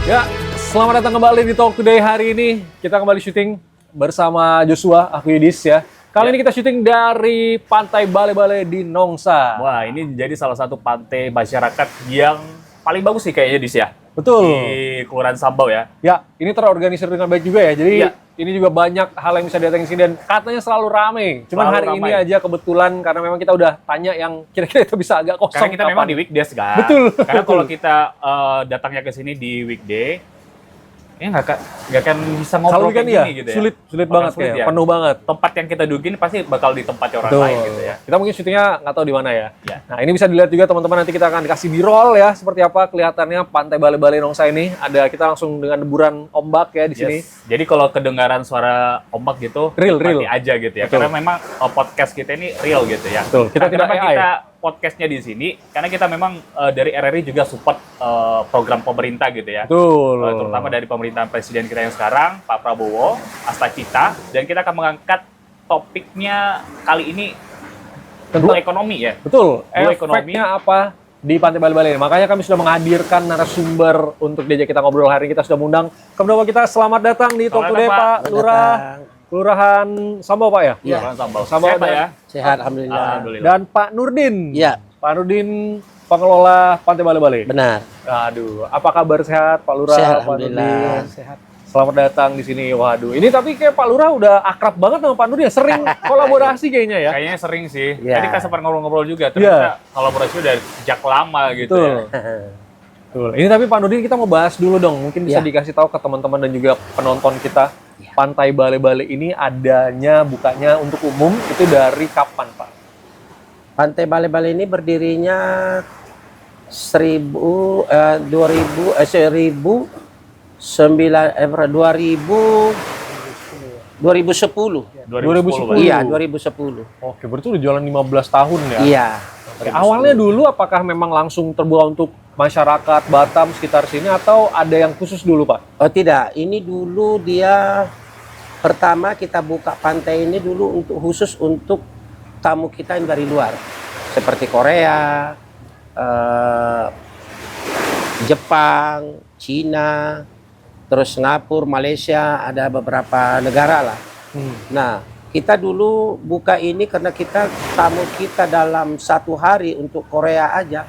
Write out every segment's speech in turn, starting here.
Ya, selamat datang kembali di Talk Today. Hari ini kita kembali syuting bersama Joshua, aku Yudis ya. Kali ini kita syuting dari Pantai Bale-Bale di Nongsa. Wah, ini jadi salah satu pantai masyarakat yang paling bagus sih kayaknya Dis ya. Betul. Di Kelurahan Sambau ya. Ya, ini terorganisir dengan baik juga ya. Jadi Iya. ini juga banyak hal yang bisa datang sini dan katanya selalu ramai. Cuman Selalu hari ini ramai. aja kebetulan karena memang kita udah tanya yang kira-kira itu bisa agak kosong. Karena kita kapan. memang di weekdays kan. Betul. Karena Betul. kalau kita datangnya ke sini di weekday, ya nggak akan bisa Kalau ngobrol weekend kayak ya, gini gitu ya. sulit Bakal banget sulit kayak, ya. penuh banget. Tempat yang kita dugin pasti bakal di tempat orang Betul. lain gitu ya. Kita mungkin syutingnya nggak tahu di mana ya. Ya. Nah, ini bisa dilihat juga teman-teman, nanti kita akan dikasih B-roll ya seperti apa kelihatannya Pantai Bale-Bale Nongsa ini. Ada kita langsung dengan deburan ombak ya di sini. Yes. Jadi kalau kedengaran suara ombak gitu, Real. nikmati aja gitu ya. Betul. Karena memang podcast kita ini real gitu ya. Betul. Kita Nah, tidak kenapa AI. kita podcastnya di sini? Karena kita memang dari RRI juga support program pemerintah gitu ya. Betul. Terutama dari pemerintahan presiden kita yang sekarang, Pak Prabowo, Asta Cita, dan kita akan mengangkat topiknya kali ini tentang ekonomi ya. Betul. Blue economy. Efeknya apa di Pantai Bale-Bale ini? Makanya kami sudah menghadirkan narasumber untuk diajak kita ngobrol hari ini. Kita sudah mengundang kemudian kita selamat datang di Talk Selamat Today, datang, Pak Pak. Lurah, Kelurahan Sambau, Pak ya? Iya. Sambal. Sambal Sehat, Pak dan- ya. Sehat, alhamdulillah. Alhamdulillah. Dan Pak Nurdin. Iya, Pak Nurdin, pengelola Pantai Bale-Bale. benar. Aduh, apa kabar, sehat Pak Lurah? Sehat, Pak alhamdulillah. Nurdin? Sehat. Selamat datang di sini. Waduh, ini tapi kayak Pak Lurah udah akrab banget sama Pak Nurdin ya. Sering kolaborasi kayaknya ya. Kayaknya sering sih. Iya. Tadi kita sempat ngobrol-ngobrol juga. Ternyata kolaborasi udah sejak lama gitu Betul. ya. Betul. Ini tapi Pak Nurdin kita mau bahas dulu dong. Mungkin bisa Ya. dikasih tahu ke teman-teman dan juga penonton kita. Ya. Pantai Bale-Bale ini bukanya untuk umum itu dari kapan, Pak? Pantai Bale-Bale ini berdirinya 2010. 2010. Pak. Iya, 2010. Oke, berarti udah jalan 15 tahun ya? Iya. Oke, awalnya dulu apakah memang langsung terbuka untuk masyarakat Batam sekitar sini atau ada yang khusus dulu, Pak? Oh tidak, ini dulu dia pertama kita buka pantai ini dulu khusus untuk tamu kita yang dari luar. Seperti Korea, Jepang, Cina, terus Singapura, Malaysia, ada beberapa negara lah. Nah, kita dulu buka ini karena tamu kita dalam satu hari untuk Korea aja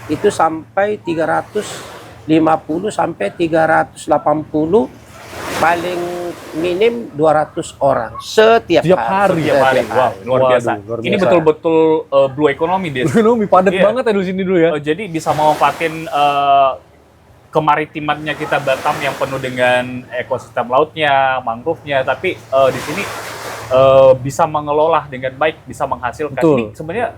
itu sampai 350 sampai 380, paling minim 200 orang setiap Tiap hari. Tiap hari. Wow, luar Waduh, biasa. luar Ini biasa. betul-betul blue economy, Des. Ekonomi padat Iya. banget ya di sini dulu ya. Jadi bisa memanfaatin kemaritimannya kita Batam yang penuh dengan ekosistem lautnya, mangrove-nya, tapi di sini bisa mengelola dengan baik, bisa menghasilkan. Betul. Ini sebenarnya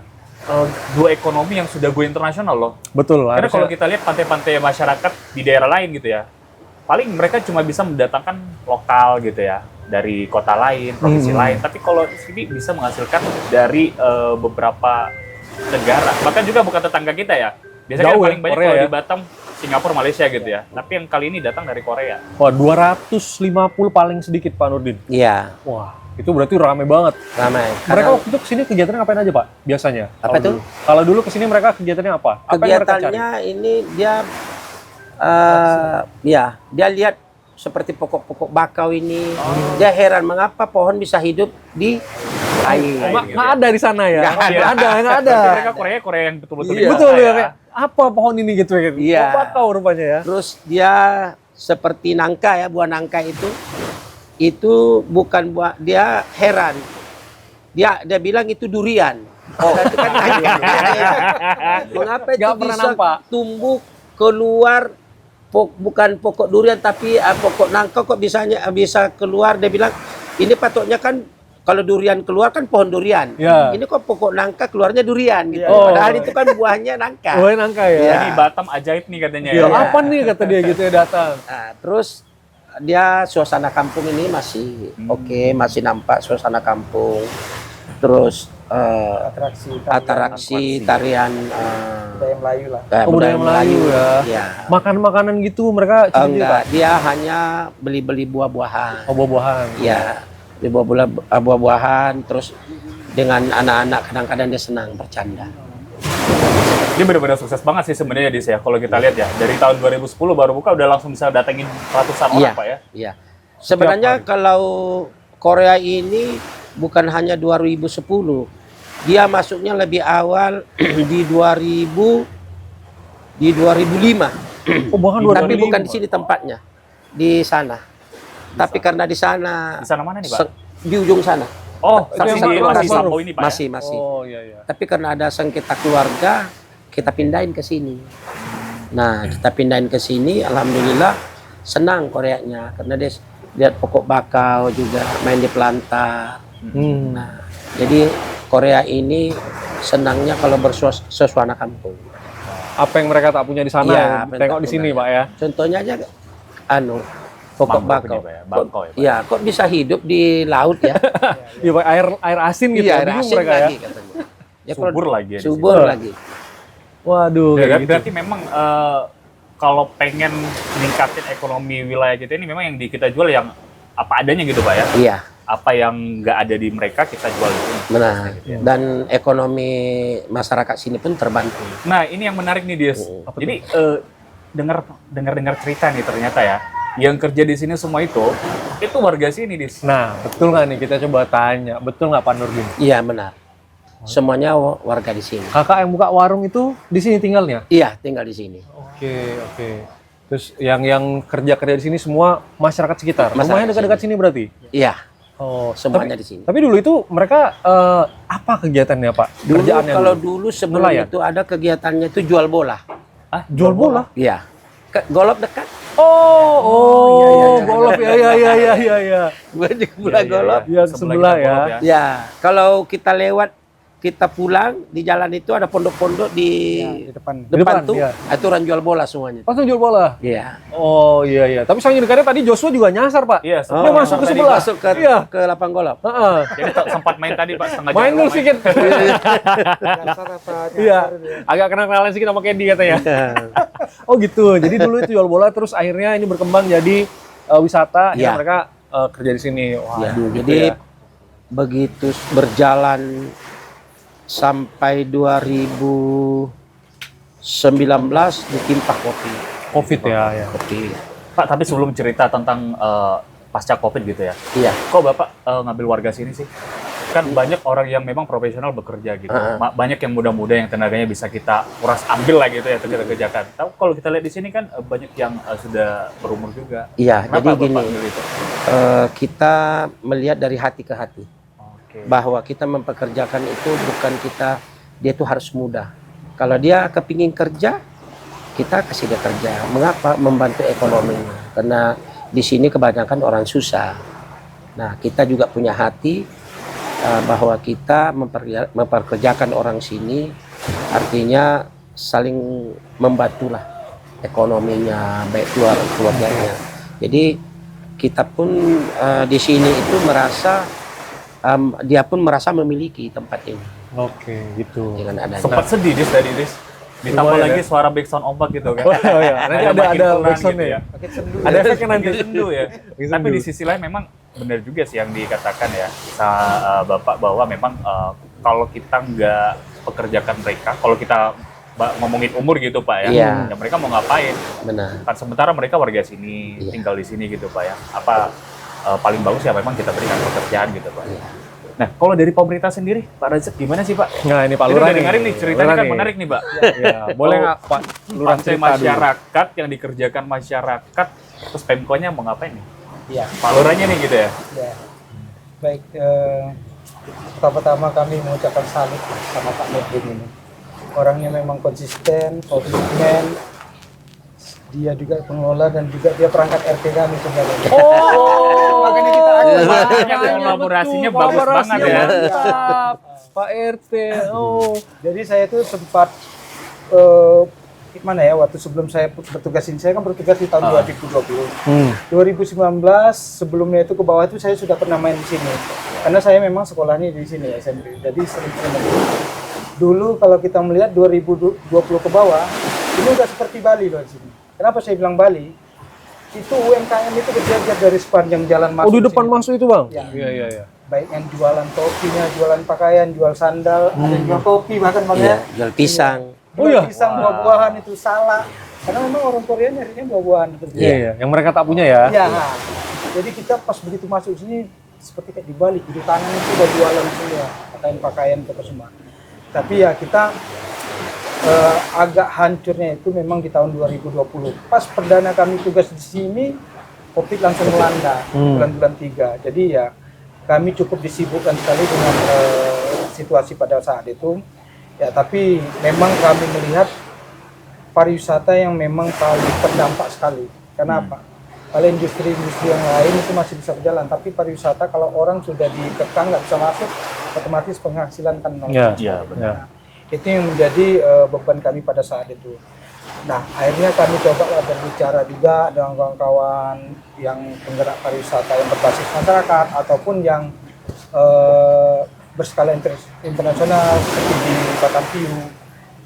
blue economy yang sudah go internasional loh. Betul. Karena harusnya- kalau kita lihat pantai-pantai masyarakat di daerah lain gitu ya, paling mereka cuma bisa mendatangkan lokal gitu ya, dari kota lain, provinsi lain. Tapi kalau di sini bisa menghasilkan dari beberapa negara. Bahkan juga bukan tetangga kita ya. Biasanya Jauh kan ya, paling banyak Korea kalau ya. di Batam, Singapura, Malaysia gitu ya. Tapi yang kali ini datang dari Korea. Wah, 250 paling sedikit, Pak Nurdin. Iya, Wah, itu berarti rame banget. ramai. Mereka waktu itu kesini kegiatannya ngapain aja, Pak? Biasanya. Apa Kalau tuh? dulu. Kalau dulu kesini mereka kegiatannya apa? Apa yang mereka cari? Kegiatannya ini dia dia lihat seperti pokok-pokok bakau ini. Dia heran mengapa pohon bisa hidup di air. Nggak ada di sana ya? Nggak ada. Nggak ada. Berarti mereka Korea yang betul-betul Iya. di Betul kota ya, kayak apa pohon ini gitu ya? Iya. Oh, bakau rupanya ya. Terus dia seperti nangka ya, buah nangka itu bukan buah, dia heran. Dia bilang itu durian. Oh, itu kan mengapa itu Nggak pernah bisa nampak. tumbuh keluar bukan pokok durian tapi pokok nangka kok bisa keluar. Dia bilang ini patutnya kan kalau durian keluar kan pohon durian. Ya. Ini kok pokok nangka keluarnya durian gitu. Oh. Padahal itu kan buahnya nangka. Oh, nangka ya. Iya. Ini Batam ajaib nih katanya Ya, ya. apa nih kata dia gitu ya datang. Nah, terus dia suasana kampung ini masih oke, masih nampak suasana kampung. Terus atraksi tarian budaya Melayu lah. Budaya Melayu ya. Ya. Makan-makanan gitu mereka ciri-ciri, Enggak, Pak? dia hanya beli-beli buah-buahan. Oh, buah-buahan. Ya, beli buah-buahan terus dengan anak-anak kadang-kadang dia senang bercanda. Dia benar-benar sukses banget sih sebenarnya Dis ya. Kalau kita lihat ya, dari tahun 2010 baru buka udah langsung bisa datengin ratusan orang Pak ya. Iya. Sebenarnya kalau Korea ini bukan hanya 2010, dia masuknya lebih awal di 2005. Oh, bahkan Tapi 2005. bukan di sini tempatnya, di sana. Tapi karena di sana, Di sana mana nih Pak? di ujung sana. Oh, Itu yang masih baru. masih Sampo ini Pak. Masih, masih. Oh iya iya. Tapi karena ada sengketa keluarga, kita pindahin ke sini. Nah, kita pindahin ke sini, alhamdulillah senang Koreanya karena dia lihat pokok bakau juga main di pelantar. Nah, jadi Korea ini senangnya kalau bersuasana kampung. Apa yang mereka tak punya di sana, Iya, apa yang tengok tak di sini punya. Pak ya. Contohnya aja pokok Bangkok bakau. ini, Pak, ya. Bangkok ya, Pak. Iya, kok bisa hidup di laut ya? Iya Pak, air asin gitu. Iya, Bingung asin mereka lagi ya. katanya. Ya, kalau Subur lagi ya di subur situ. lagi. Waduh, Ya, kayak gitu. berarti memang kalau pengen meningkatin ekonomi wilayah kita ini memang yang kita jual yang apa adanya gitu Pak ya. Iya, Apa yang nggak ada di mereka kita jual di sini. benar. Gitu ya. Dan ekonomi masyarakat sini pun terbantu. Nah, ini yang menarik nih, Dias. Apa Jadi dengar cerita nih ternyata ya, yang kerja di sini semua itu warga sini, Dis. Nah, betul nggak nih, kita coba tanya, betul nggak Pak Nurdin? Iya, benar. Semuanya warga di sini. Kakak yang buka warung itu di sini tinggalnya? Iya, tinggal di sini. Oke, oke. Terus yang kerja di sini semua masyarakat sekitar. Masyarakat Rumahnya dekat-dekat sini berarti? Iya, Oh, semuanya di sini. Tapi dulu itu mereka apa kegiatannya Pak? Dulu Kerjaannya kalau dulu? dulu sebelum Nelayan? itu ada kegiatannya itu jual bola. Ah, Jual bola? Iya. Golop dekat. Oh, golop ya. Gua di bola golop. Iya, sebelah ya. Ya, kalau kita lewat, kita pulang di jalan itu ada pondok-pondok di Di depan. Di depan, tuh. iya. Itu orang jual bola semuanya. Langsung jual bola? Iya. Oh, iya. Tapi saking dekatnya tadi Joshua juga nyasar Pak. Iya, Dia sebelah. masuk ke Tadi sebelah. Masuk ke Iya. ke lapang golop. Heeh. Jadi sempat main tadi Pak setengah Main jam. dulu sedikit. Dasar apa? Iya. Agak kenal-kenalan sedikit sama Candy katanya. Oh gitu. Jadi dulu itu jual bola terus akhirnya ini berkembang jadi wisata. Iya. Ya. Mereka kerja di sini. Wah, Ya, gitu jadi ya. begitu berjalan sampai 2019 ditimpah kopi. COVID ya. Kopi. Pak, tapi sebelum cerita tentang pasca Covid gitu ya. Iya. Kok Bapak ngambil warga sini sih? Kan banyak orang yang memang profesional bekerja gitu. Banyak yang muda-muda yang tenaganya bisa kita kuras ambil lah gitu ya, kita kerjakan. Tapi kalau kita lihat di sini kan banyak yang sudah berumur juga. Iya, Kenapa jadi Bapak gini. milih itu? Kita melihat dari hati ke hati Oke. bahwa kita mempekerjakan itu bukan dia itu harus mudah. Kalau dia kepingin kerja, kita kasih dia kerja. Mengapa? Membantu ekonominya. Karena di sini kebanyakan orang susah. Nah, kita juga punya hati bahwa kita memperkerjakan orang sini, artinya saling membantulah ekonominya, baik keluarganya. Jadi kita pun di sini itu merasa dia pun merasa memiliki tempat ini Oke, gitu. dengan adanya. Sempat sedih Dis tadi Dis. Ditambah Lumayan, lagi suara backsound ombak gitu kan. Oh iya, nanti ada makin kurang backsound-nya gitu ya. Pakai sendu. Ada efeknya nanti. Pakai sendu ya. Pakai Tapi sendu. di sisi lain memang benar juga sih yang dikatakan ya sama Bapak bahwa memang kalau kita nggak pekerjakan mereka, kalau kita ngomongin umur gitu Pak ya, Iya. ya mereka mau ngapain? Benar. Kan sementara mereka warga sini, Iya. tinggal di sini gitu Pak ya. Apa paling bagus ya memang kita berikan pekerjaan gitu Pak. Iya. Nah, kalau dari pemerintah sendiri, Pak Rajat gimana sih Pak? Nah, ini Pak Kita Lurah udah dengerin nih ceritanya Lurah kan nih. menarik nih Pak. Iya, boleh nggak Pak Lurah Pantai cerita dulu? masyarakat yang dikerjakan masyarakat, terus Pemkonya mau ngapain nih? Iya. Pak Lurahnya nih gitu ya? Ya. Baik, pertama-tama kami mengucapkan salut sama Pak Nurdin ini. Orangnya memang konsisten, komitmen. Dia juga pengelola dan juga dia perangkat RT kami sebenarnya. Oh, Makanya kita makanya kolaborasinya betul, bagus kolaborasinya banget ya. mantap. Pak RT. Oh. Jadi saya itu sempat gimana ya, waktu sebelum saya bertugas ini, saya kan bertugas di tahun 2020. 2019 sebelumnya itu ke bawah itu saya sudah pernah main di sini. Karena saya memang sekolahnya di sini SMP. Jadi sering main. Dulu kalau kita melihat 2020 ke bawah, ini udah seperti Bali loh di sini. Kenapa saya bilang Bali? Itu UMKM itu berjajar dari sepanjang jalan masuk. Oh, di depan sini. masuk itu, Bang? Ya. Iya. Baik yang jualan topinya, jualan pakaian, jual sandal, ada yang jual kopi bahkan Bang Iya, ya. jual pisang. Oh iya? Pisang, buah-buahan itu salah. Karena memang orang Korea nyarinya buah-buahan. Iya, yang mereka tak punya ya. Iya. Jadi kita pas begitu masuk sini seperti kayak dibalik, di tangan itu udah jualan semua, pakaian-pakaian itu semua. Tapi ya kita agak hancurnya itu memang di tahun 2020. Pas perdana kami tugas di sini, COVID langsung melanda bulan-bulan 3. Jadi ya kami cukup disibukkan sekali dengan situasi pada saat itu. Ya tapi memang kami melihat pariwisata yang memang paling terdampak sekali. Kenapa? Kalau industri-industri yang lain itu masih bisa berjalan, tapi pariwisata kalau orang sudah dikekang nggak bisa masuk, otomatis penghasilan kan nol. Iya, benar. Itu yang menjadi beban kami pada saat itu. Nah, akhirnya kami coba berbicara juga dengan kawan-kawan yang penggerak pariwisata yang berbasis masyarakat ataupun yang berskala internasional seperti di Batam Piu,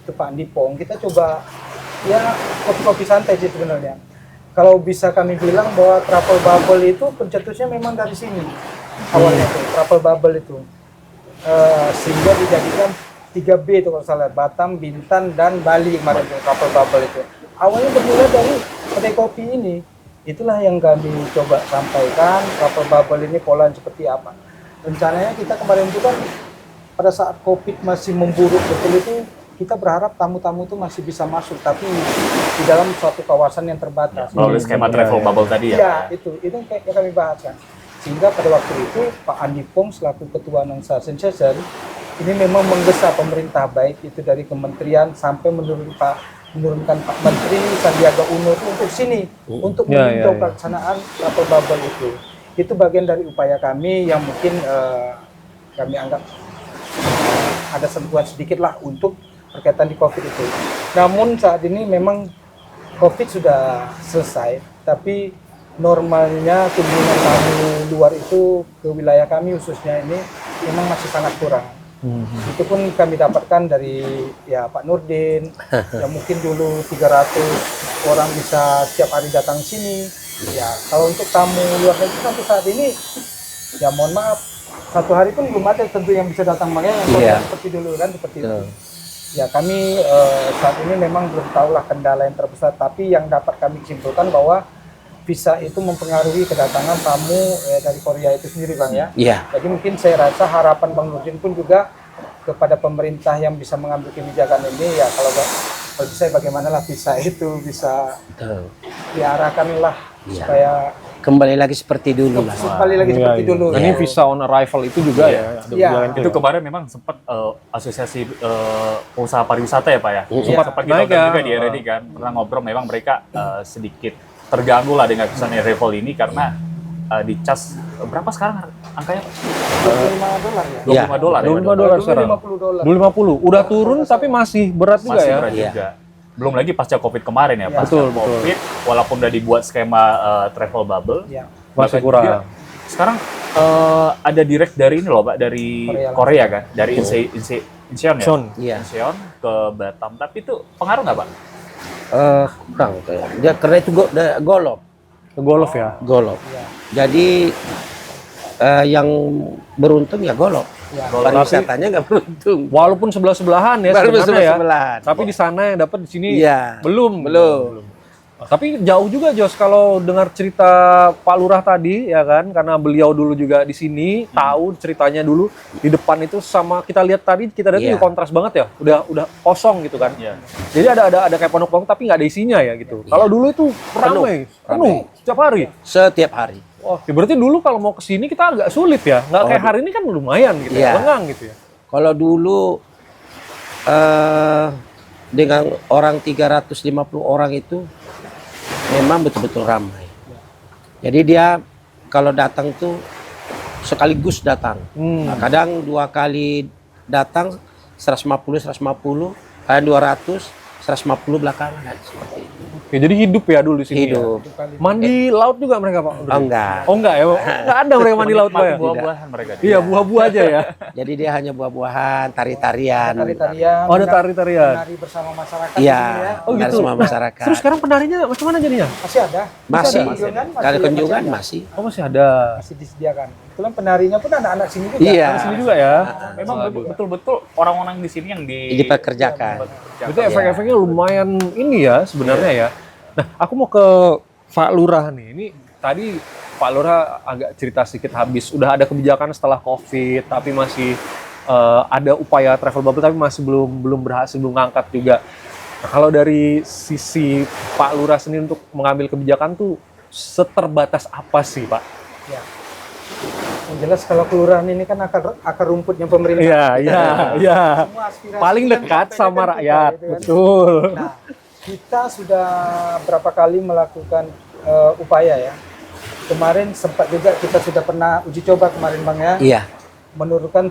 itu Pak Andi Pong. Kita coba ya kopi-kopi santai sih sebenarnya. Kalau bisa kami bilang bahwa travel bubble itu pencetusnya memang dari sini awalnya tuh, travel bubble itu sehingga dijadikan 3B itu kalau salah, Batam, Bintan, dan Bali kemarin itu travel bubble itu. Awalnya bermula dari kedai kopi ini, itulah yang kami coba sampaikan travel bubble ini polanya seperti apa. Rencananya kita kemarin itu kan pada saat COVID masih memburuk betul itu, kita berharap tamu-tamu itu masih bisa masuk, tapi di dalam suatu kawasan yang terbatas. Melalui skema travel bubble tadi ya? Iya, itu yang kami bahas kan. Sehingga pada waktu itu Pak Andi Pong selaku Ketua Nongsa Sensation ini memang menggesa pemerintah baik itu dari kementerian sampai menurunkan Pak Menteri Sandiaga Uno untuk sini untuk meninjau pelaksanaan travel bubble itu. Itu bagian dari upaya kami yang mungkin kami anggap ada sentuhan sedikit lah untuk berkaitan di COVID itu. Namun saat ini memang COVID sudah selesai, tapi normalnya kunjungan tamu luar itu ke wilayah kami khususnya ini memang masih sangat kurang. Itu pun kami dapatkan dari ya Pak Nurdin, yang mungkin dulu 300 orang bisa setiap hari datang sini. Ya kalau untuk tamu luar negeri sampai saat ini, ya mohon maaf, satu hari pun belum ada tentu yang bisa datang, makanya yang seperti dulu kan seperti itu. Ya kami saat ini memang belum tahulah kendala yang terbesar, tapi yang dapat kami simpulkan bahwa visa itu mempengaruhi kedatangan tamu dari Korea itu sendiri, Bang ya. Iya. Jadi mungkin saya rasa harapan Bang Nurdin pun juga kepada pemerintah yang bisa mengambil kebijakan ini, ya kalau bisa bagaimanalah visa itu bisa diarahkan lah supaya kembali lagi seperti dulu lah. Kembali lagi seperti dulu. Ini visa on arrival itu juga ya. Itu kemarin memang sempat asosiasi pengusaha pariwisata ya Pak ya. Sempat kita naik undang ya. juga di RRI kan. Pernah ngobrol memang mereka sedikit terganggu lah dengan visa on arrival ini karena dicas berapa sekarang angkanya? $25 ya. $25 ya. $25 sekarang. $50. 250. Udah turun tapi masih berat juga Masih ya. berat juga. Belum lagi pasca Covid kemarin ya, pasca Betul, Covid walaupun udah dibuat skema travel bubble, Ya. Masih bahkan kurang. juga sekarang ada direct dari ini loh Pak, dari Korea kan, dari Incheon ya. Iya. Incheon ke Batam, tapi itu pengaruh nggak Pak? Kurang kayak. Dia karena itu golop. Golf ya. Golop. Jadi yang beruntung ya golop. Pariwisatanya nggak beruntung. Walaupun sebelah-sebelahan ya Baru sebenarnya ya. sebelahan. Tapi di sana yang dapat di sini Iya. belum. Belum. Tapi jauh juga Jos kalau dengar cerita Pak Lurah tadi ya kan, karena beliau dulu juga di sini tahu ceritanya dulu di depan itu sama kita lihat tadi itu kontras banget ya, udah kosong gitu kan. Iya. Jadi ada kayak pondok-pondok tapi nggak ada isinya ya gitu. Kalau dulu itu ramai, penuh setiap hari. Setiap hari. Oh, ya berarti dulu kalau mau ke sini kita agak sulit ya, nggak kayak hari ini kan lumayan gitu ya, lengang gitu ya. Kalau dulu dengan orang 350 orang itu memang betul-betul ramai. Jadi dia kalau datang tuh sekaligus datang. Nah, kadang 2 kali datang 150, 200, 150 belakangan seperti itu. Oke, jadi hidup ya dulu di sini. Hidup. Ya? Mandi laut juga mereka, Pak? Oh enggak. Oh enggak ya, Pak? Enggak ada mereka mandi laut, Pak ya? Menikmati buah-buahan mereka. Iya, buah-buah aja ya. Jadi dia hanya buah-buahan, tari-tarian. Tari-tarian. Oh, ada tari-tarian. Menari bersama masyarakat Iya, di sini ya. Oh, dari gitu. semua masyarakat. Terus sekarang penarinya macam mana jadinya? Masih ada. masih, kunjungan, kali kunjungan ada. masih. Oh, masih ada. Masih disediakan. Kebetulan penarinya pun anak-anak sini juga. Iya. Di sini juga ya. Memang betul-betul orang-orang di sini yang Dipekerjakan. Berarti efek-efeknya lumayan ini ya sebenarnya ya. Nah, aku mau ke Pak Lurah nih. Ini tadi Pak Lurah agak cerita sedikit habis. Udah ada kebijakan setelah COVID, tapi masih ada upaya travel bubble, tapi masih belum berhasil, belum ngangkat juga. Nah, kalau dari sisi Pak Lurah sendiri untuk mengambil kebijakan tuh seterbatas apa sih, Pak? Ya. Yang jelas kalau kelurahan ini kan akar rumputnya pemerintah. Iya, iya, iya. Semua aspirasi Paling yang dekat disampaikan sama kita, rakyat, gitu kan. betul. Nah, kita sudah berapa kali melakukan upaya ya. Kemarin sempat juga kita sudah pernah uji coba kemarin Bang ya. Iya. Menurunkan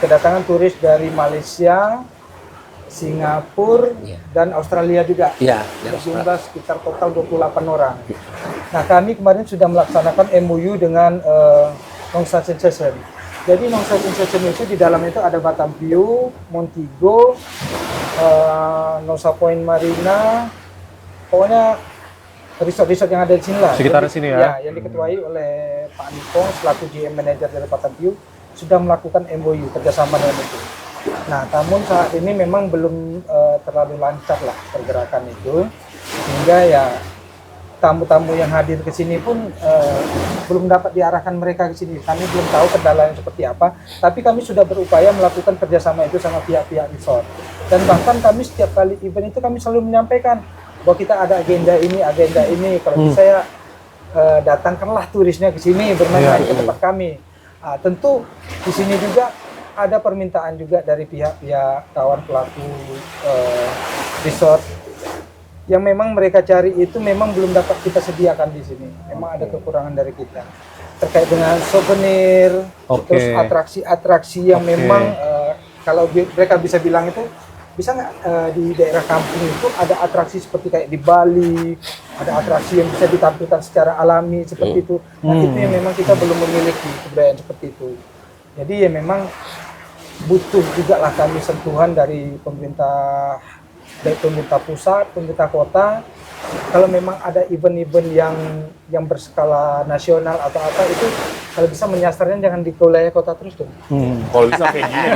kedatangan turis dari Malaysia, Singapura, Iya. dan Australia juga. Iya. Berjumlah sekitar total 28 orang. Nah, kami kemarin sudah melaksanakan MOU dengan Nongsa Sensation. Jadi Nongsa Sensation itu di dalam itu ada Batam View, Montego, Nusa Point Marina, pokoknya resort-resort yang ada di sini lah. Sekitar Jadi, sini ya. yang diketuai oleh Pak Nipong selaku GM Manager dari Batam View sudah melakukan MOU kerjasama dengan itu. Nah, namun saat ini memang belum terlalu lancar lah pergerakan itu, sehingga ya tamu-tamu yang hadir ke sini pun belum dapat diarahkan mereka ke sini. Kami belum tahu kendalanya seperti apa, tapi kami sudah berupaya melakukan kerjasama itu sama pihak-pihak resort. Dan bahkan kami setiap kali event itu kami selalu menyampaikan bahwa kita ada agenda ini. Kalau bisa ya datangkanlah turisnya ke sini, bermain ke tempat kami. Tentu di sini juga ada permintaan juga dari pihak-pihak kawan pelaku resort yang memang mereka cari itu memang belum dapat kita sediakan di sini. Memang ada kekurangan dari kita terkait dengan souvenir, terus atraksi-atraksi yang memang kalau mereka bisa bilang itu bisa nggak di daerah kampung itu ada atraksi seperti kayak di Bali, ada atraksi yang bisa ditampilkan secara alami seperti itu. Nah itu yang memang kita belum memiliki kebudayaan seperti itu. Jadi ya memang butuh juga lah kami sentuhan dari pemerintah, baik pemerintah pusat, pemerintah kota. Kalau memang ada event-event yang berskala nasional atau apa itu, kalau bisa menyasarnya jangan di wilayah kota terus dong. Kalau bisa kayak gini.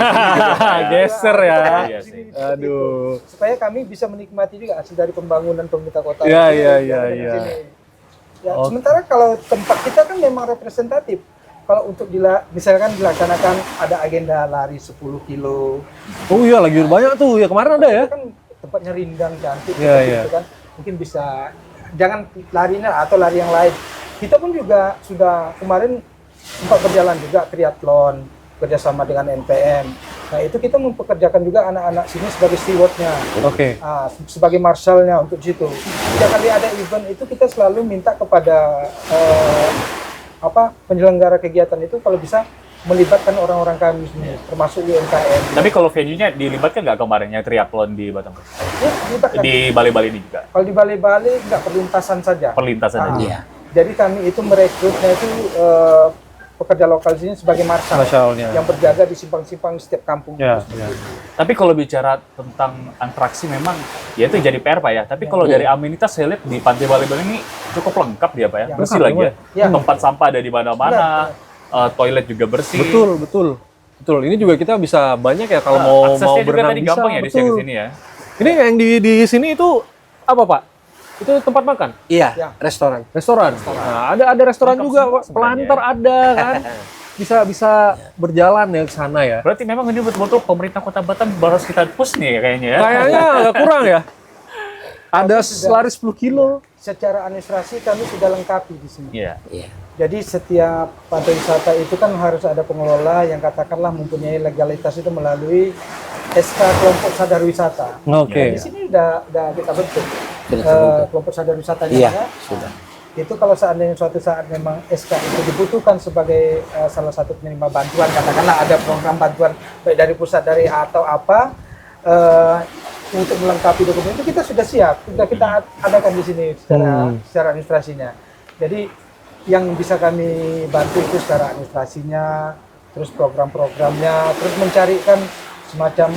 Geser ya. Iya sih. Aduh. Supaya kami bisa menikmati juga hasil dari pembangunan pemerintah kota. Iya, itu, iya, yang iya, ada di iya. sini. Ya, sementara kalau tempat kita kan memang representatif. Kalau untuk misalkan dilaksanakan ada agenda lari 10 kilo. Oh iya, lagi banyak tuh. Ya kemarin ada ya. Itu kan tempatnya rindang cantik Iya, seperti iya. itu kan. Mungkin bisa jangan larinya atau lari yang lain. Kita pun juga sudah kemarin sempat berjalan juga triathlon kerjasama dengan NPM. Nah itu kita mempekerjakan juga anak-anak sini sebagai stewardnya, Oke. sebagai marshalnya untuk situ. Setiap kali ada event itu kita selalu minta kepada penyelenggara kegiatan itu kalau bisa melibatkan orang-orang kami sini, termasuk UMKM. Tapi kalau venue-nya dilibatkan nggak kemarin yang triathlon di Batam? Ya, dilibatkan. Di Bali-Bali ini juga? Kalau di Bali-Bali nggak perlintasan saja. Perlintasan aja? Iya. Jadi kami itu merekrutnya itu pekerja lokal sini sebagai marshal Marshal-nya. yang berjaga di simpang-simpang setiap kampung. Ya, Seperti ya. itu. Tapi kalau bicara tentang atraksi memang ya itu jadi PR Pak ya. Tapi kalau dari amenitas saya lihat di Pantai Bali-Bali ini cukup lengkap dia Pak ya. Ya, Bersih lengkap, lagi ya. ya. Tempat sampah ada di mana-mana. Benar. Toilet juga bersih. Betul. Ini juga kita bisa banyak ya kalau mau aksesnya juga berenang tadi bisa. gampang ya di Betul. sini ya. Ini yang di sini itu apa, Pak? Itu tempat makan, Iya, Ya. restoran. restoran. Nah, ada restoran Lengkap juga, semua Pak. Pelantar ada kan. Bisa berjalan ya ke sana ya. Berarti memang ini betul-betul pemerintah Kota Batam harus kita push nih kayaknya ya. Kayaknya agak kurang ya. Ada lari 10 kilo. Secara administrasi kami sudah lengkapi di sini. Iya. Iya. Jadi setiap pantai wisata itu kan harus ada pengelola yang katakanlah mempunyai legalitas itu melalui SK kelompok sadar wisata. Oke. Di sini udah kita bentuk Sudah terbentuk. kelompok sadar wisatanya. Iya, ya. sudah. Itu kalau seandainya suatu saat memang SK itu dibutuhkan sebagai salah satu penerima bantuan, katakanlah ada program bantuan baik dari pusat dari atau apa, untuk melengkapi dokumen itu kita sudah siap, sudah kita adakan di sini secara administrasinya. Jadi yang bisa kami bantu itu secara administrasinya, terus program-programnya, terus mencarikan semacam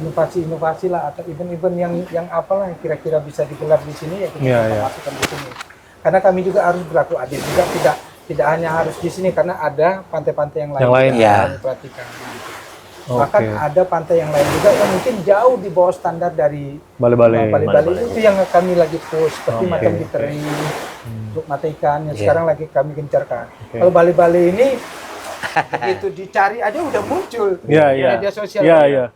inovasi-inovasi lah atau event-event yang apalah yang kira-kira bisa digelar di sini ya kita masukkan di sini. Karena kami juga harus berlaku adil juga, tidak hanya harus di sini karena ada pantai-pantai yang lain yang kami perhatikan. Bahkan ada pantai yang lain juga yang mungkin jauh di bawah standar dari Bali itu yang kami lagi push seperti macam di Teri, untuk mata ikan yang sekarang lagi kami gencarkan. Kalau Bali ini begitu dicari aja udah muncul di media sosial.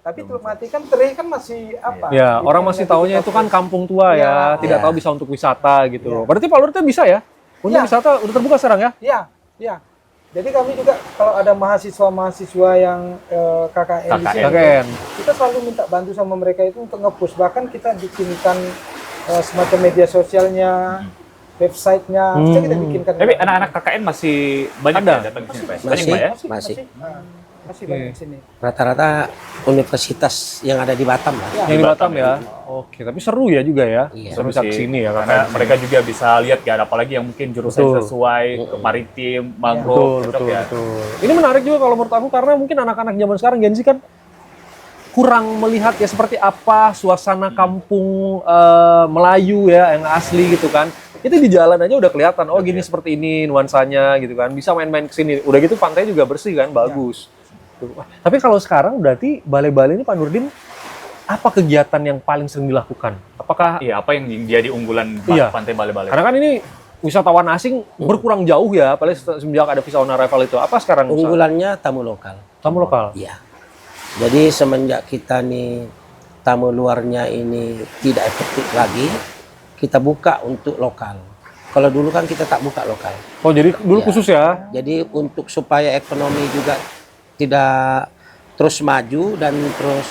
Tapi Teluk Mati kan Teri kan masih apa? Ya, orang masih taunya itu kan kampung tua tidak tahu bisa untuk wisata gitu. Berarti Pak Lurah bisa ya? Untuk wisata udah terbuka sekarang ya? Iya. Jadi kami juga kalau ada mahasiswa yang KKN di sini, kita selalu minta bantu sama mereka itu untuk nge-push. Bahkan kita bikinkan semacam media sosialnya, website-nya, kita bikinkan. Tapi anak-anak KKN masih banyak ya datang ke sini, Pak? Masih banyak di sini. Rata-rata universitas yang ada di Batam lah. Yang di Batam ya. Oke, tapi seru ya juga ya. Seru bisa ke sini ya, karena mereka juga bisa lihat ya, apalagi yang mungkin jurusan sesuai ke maritim, mangrove, betul. Ini menarik juga kalau menurut aku karena mungkin anak-anak zaman sekarang Gen Z kan kurang melihat ya seperti apa suasana kampung Melayu ya yang asli gitu kan. Itu di jalan aja udah kelihatan, oh gini seperti ini nuansanya gitu kan. Bisa main-main ke sini. Udah gitu pantai juga bersih kan, bagus. Tapi kalau sekarang berarti Bali ini Pak Nurdin, apa kegiatan yang paling sering dilakukan? Apakah apa yang jadi unggulan pantai Bali? Karena kan ini wisatawan asing berkurang jauh ya, apalagi semenjak ada visa on arrival itu. Apa sekarang? Unggulannya tamu lokal. Tamu lokal? Iya. Jadi semenjak kita nih tamu luarnya ini tidak efektif lagi, kita buka untuk lokal. Kalau dulu kan kita tak buka lokal. Oh jadi dulu khusus ya? Jadi untuk supaya ekonomi juga tidak terus maju dan terus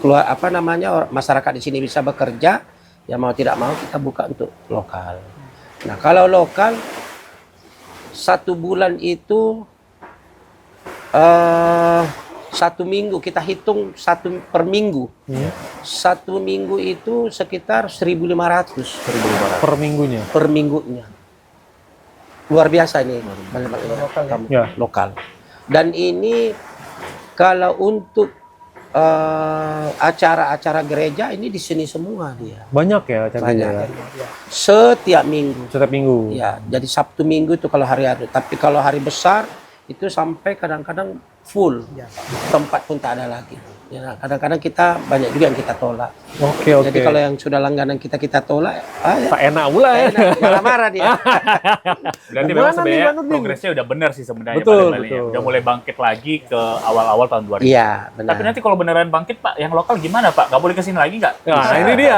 keluar masyarakat di sini bisa bekerja, ya mau tidak mau kita buka untuk lokal. Nah kalau lokal 1 bulan itu 1 minggu kita hitung 1 per minggu. 1 minggu itu sekitar 1.500 per minggunya. Per minggunya. Luar biasa ini lokal. Dan ini kalau untuk acara-acara gereja ini di sini semua dia. Banyak ya acaranya. Setiap minggu. Setiap minggu. Ya, jadi Sabtu Minggu itu kalau hari-hari. Tapi kalau hari besar itu sampai kadang-kadang full. Tempat pun tak ada lagi. Ya, kadang-kadang kita banyak juga yang kita tolak. Oke. Jadi kalau yang sudah langganan kita tolak, tak enak pula ya. Marah-marah dia. Berarti memang sebenarnya progresnya udah benar sih sebenarnya. Betul. Udah mulai bangkit lagi ke awal-awal tahun 2000. Iya, benar. Tapi nanti kalau beneran bangkit Pak, yang lokal gimana Pak? Gak boleh kesini lagi nggak? Nah, ini dia.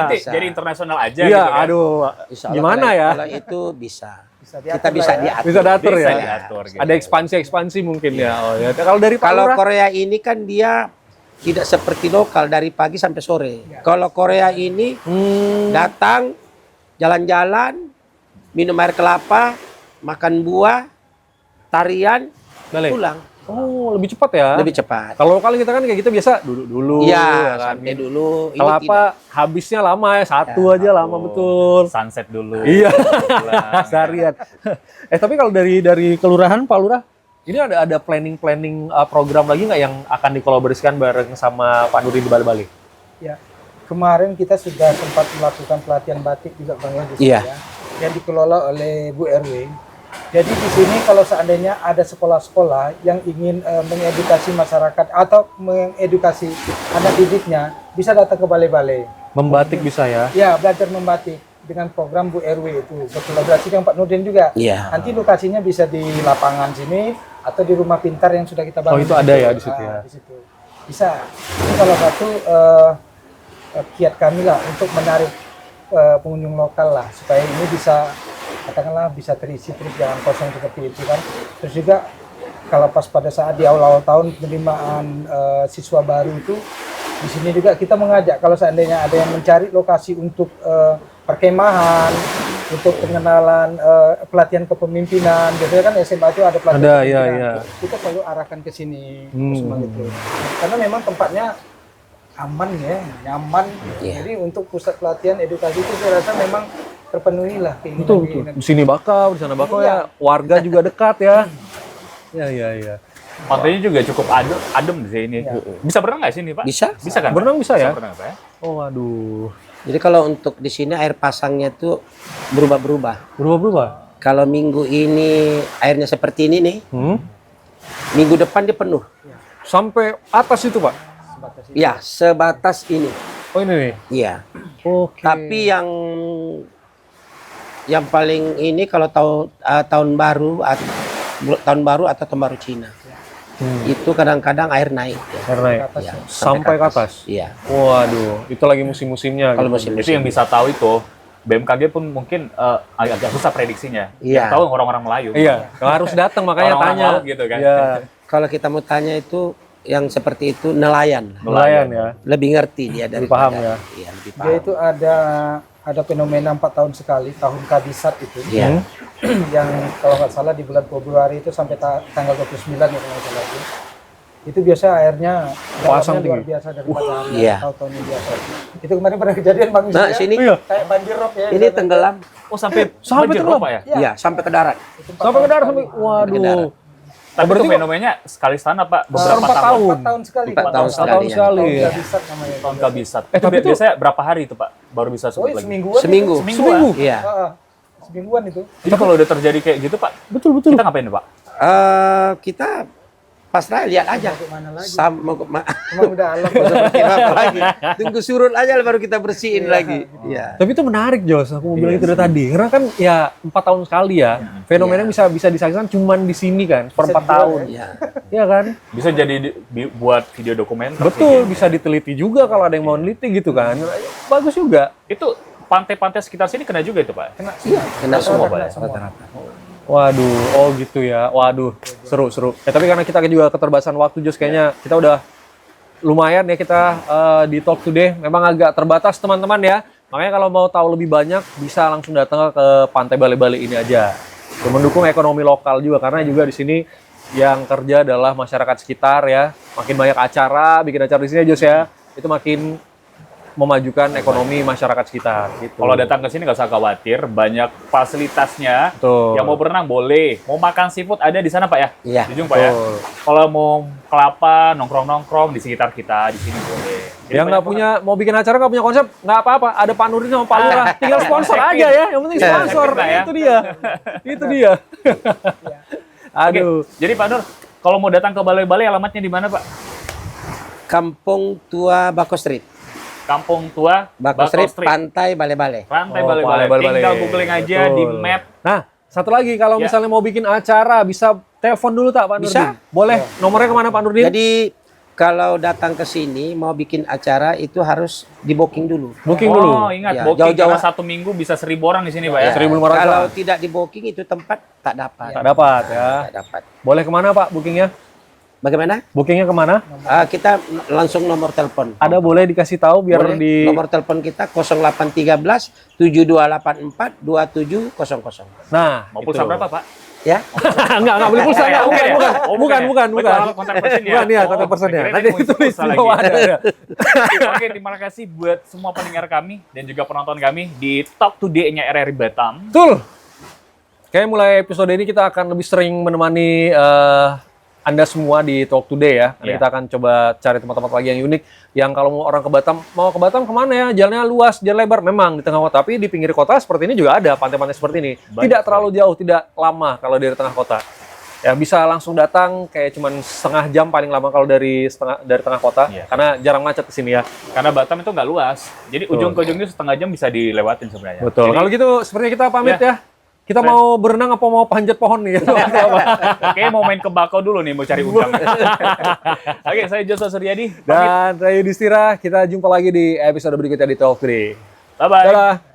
Nanti jadi internasional aja gitu kan. Aduh, gimana ya? Kalau itu bisa. Kita bisa diatur. Bisa diatur ya. Gitu. Ada ekspansi mungkin ya. Oh ya. Kalau dari Korea ini kan dia tidak seperti lokal dari pagi sampai sore. Kalau Korea ini datang jalan-jalan, minum air kelapa, makan buah, tarian, pulang. Oh, lebih cepat ya? Lebih cepat. Kalau lokal kita kan kayak gitu biasa duduk dulu. Iya, santai dulu. Kelapa habisnya lama ya, satu aja lama betul. Sunset dulu. Iya, seharian. Tapi kalau dari kelurahan, Pak Lurah, ini ada planning program lagi nggak yang akan dikolaborasikan bareng sama Pak Nurdin di Bali? Ya, kemarin kita sudah sempat melakukan pelatihan batik juga Bang ya di sini ya, yang dikelola oleh Bu RW. Jadi di sini kalau seandainya ada sekolah-sekolah yang ingin mengedukasi masyarakat atau mengedukasi anak didiknya, bisa datang ke balai-balai. Membatik bisa ya? Ya, belajar membatik dengan program Bu RW itu. Berkolaborasi dengan Pak Nurdin juga. Iya. Nanti lokasinya bisa di lapangan sini atau di rumah pintar yang sudah kita bangun. Oh, itu ada ya di situ ya? Di situ. Bisa. Ini salah satu kiat kami lah untuk menarik pengunjung lokal lah, supaya ini bisa katakanlah bisa terisi terus, jangan kosong seperti itu kan. Terus juga kalau pas pada saat di awal-awal tahun penerimaan siswa baru itu, di sini juga kita mengajak kalau seandainya ada yang mencari lokasi untuk perkemahan, untuk pengenalan pelatihan kepemimpinan. Biasanya kan SMA itu ada pelatihan kepemimpinan. Kita selalu arahkan ke sini semua gitu. Karena memang tempatnya aman ya, nyaman. Iya. Jadi untuk pusat pelatihan edukasi itu saya rasa memang terpenuhi lah Betul. keinginan. Di sini bakau, di sana bakau Iya. ya. Warga juga dekat ya. Iya. Pantainya juga cukup adem di sini. Iya. Bisa berenang nggak sini, Pak? Bisa. Bisa kan? Pak? Berenang bisa ya? Berenang, Pak, ya? Oh, waduh. Jadi kalau untuk di sini air pasangnya tuh berubah-berubah. Berubah-berubah. Kalau minggu ini airnya seperti ini nih, minggu depan dia penuh. Sampai atas itu, Pak. Ya, sebatas ini. Oh, ini nih. Iya. Oke. Tapi yang paling ini kalau tahun baru tahun baru atau tahun baru Cina. Itu kadang-kadang air naik ya. Karena ya, Ya, sampai ke atas. Iya. Waduh, itu lagi musim-musimnya. Kalau gitu. musim Itu yang bisa tahu itu BMKG pun mungkin agak susah prediksinya. Iya. Yang tahu orang-orang Melayu. Iya, harus datang makanya Orang-orang tanya. laut gitu kan. Iya, Kalau kita mau tanya itu yang seperti itu nelayan. nelayan ya. Lebih ngerti dia dari paham ya. Iya, lebih Dia paham. itu ada fenomena 4 tahun sekali, tahun kabisat itu. Iya. Yang kalau nggak salah di bulan Februari itu sampai tanggal 29 ya kalau nggak salah itu biasa airnya Pasang dalamnya luar tinggi. biasa daripada Iya. tahun-tahun yang biasa. Itu kemarin pernah kejadian Bang Nah, Yusuf, sini Iya. kayak banjir rob ya. ini tenggelam. Oh, sampai Sampai banjir tenggelam? Pak, ya? Iya, sampai ke darat. Sampai ke darat sampai. Waduh. Tapi Berarti itu fenomenya sekali setahun apa beberapa 4 tahun? tahun. 4 tahun sekali. 4 tahun sekali. Tahun sekali. Tahun Ya. kabisat namanya. Tahun kabisat. Eh, Itu tapi itu- biasanya berapa hari itu, Pak? Baru bisa Oh, surut iya, lagi. semingguan. Seminggu. Seminggu. Iya. Semingguan itu. Itu kalau udah terjadi kayak gitu, Pak, Betul. kita ngapain, Pak? Kita pasrah lihat aja. Kemana lagi? Sama Emang udah alam. seperti apa lagi. Tunggu surut aja baru kita bersihin lagi. Iya. Tapi itu menarik, Jos. Aku mau bilang itu dari tadi. Karena kan ya 4 tahun sekali ya. Fenomena bisa disaksikan cuman di sini kan, per 4 tahun. Iya. Iya kan? Bisa jadi buat video dokumenter. Betul, bisa diteliti juga kalau ada yang mau neliti gitu kan. Bagus juga. Itu pantai-pantai sekitar sini kena juga itu, Pak? Kena Kena semua, Pak, ya, semua. rata-rata. Waduh, oh gitu ya. Waduh, seru. Tapi karena kita juga keterbatasan waktu, Jos, kayaknya kita udah lumayan ya kita di Talk Today. Memang agak terbatas teman-teman ya. Makanya kalau mau tahu lebih banyak bisa langsung datang ke Pantai Bale-Bale ini aja. Untuk mendukung ekonomi lokal juga karena juga di sini yang kerja adalah masyarakat sekitar ya. Makin banyak acara, bikin acara di sini Jos ya. Itu makin memajukan ekonomi masyarakat sekitar gitu. Kalau datang ke sini nggak usah khawatir, banyak fasilitasnya. Betul. Yang mau berenang boleh, mau makan seafood ada di sana, Pak ya? Iya. Di ujung, Pak ya. Betul. Kalau mau kelapa, nongkrong-nongkrong di sekitar kita di sini boleh. Jadi Yang nggak banyak punya, mau bikin acara nggak punya konsep, nggak apa-apa. Ada Pak Nurdin sama Pak Lurah. Tinggal sponsor aja ya. Yang penting sponsor. Efek, Pak, ya. Itu dia. Itu dia. Oke, Aduh. jadi Pak Nur, kalau mau datang ke Balai-Balai alamatnya di mana, Pak? Kampung Tua Bako Street. Kampung Tua Bako Street, Pantai Bale-Bale. Pantai Oh, Balai-Balai. Bale-Bale. Tinggal googling aja di Betul. map. Nah, satu lagi kalau Ya. misalnya mau bikin acara, bisa telepon dulu tak Pak Bisa. Nurdin? Boleh. Nomornya kemana Pak Nurdin? Jadi kalau datang ke sini mau bikin acara itu harus di booking dulu. Booking Oh, dulu. ingat, Ya, booking jauh-jauh. karena 1 minggu bisa 1.000 orang di sini, Pak ya. Ya, 1.500. kalau tidak di booking itu tempat tak dapat. Tak dapat ya. Tak dapat. Boleh kemana Pak bookingnya? Bagaimana? Bookingnya kemana? Kita langsung nomor telepon. Ada boleh dikasih tahu biar Boleh. di... Nomor telepon kita 0813 7284 2700. Nah, Mau itu. pulsa berapa, Pak? Ya. Enggak boleh pulsa, enggak. Bukan ya? Bukan. Oh, Bukan. Itu kontak person ya? Bukan, iya, Oh, kontak personnya. kirain Nanti mau ditulis pulsa di lagi. bawah ada. Oke, terima kasih buat semua pendengar kami dan juga penonton kami di Talk Today-nya RRI Batam. Betul. Kayak mulai episode ini kita akan lebih sering menemani Anda semua di Talk Today ya. Nanti Iya. kita akan coba cari tempat-tempat lagi yang unik. Yang kalau mau orang ke Batam, mau ke Batam kemana ya? Jalannya luas, jalan lebar. Memang di tengah kota, tapi di pinggir kota seperti ini juga ada pantai-pantai seperti ini. Baik, Tidak terlalu jauh, tidak lama kalau dari tengah kota. Ya bisa langsung datang kayak cuman setengah jam paling lama kalau dari tengah kota. Iya. Karena jarang macet di sini ya. Karena Batam itu nggak luas. Jadi ujung ke ujung itu setengah jam bisa dilewatin sebenarnya. Betul. Jadi, Kalau gitu sepertinya kita pamit Ya. ya. Kita mau berenang apa mau panjat pohon nih? Kayaknya mau main ke Bakau dulu nih, mau cari udang. Oke, saya Joshua Suryadi. Pamit. Dan saya Yudhistira, kita jumpa lagi di episode berikutnya di Talk Today. Bye-bye. Dadah.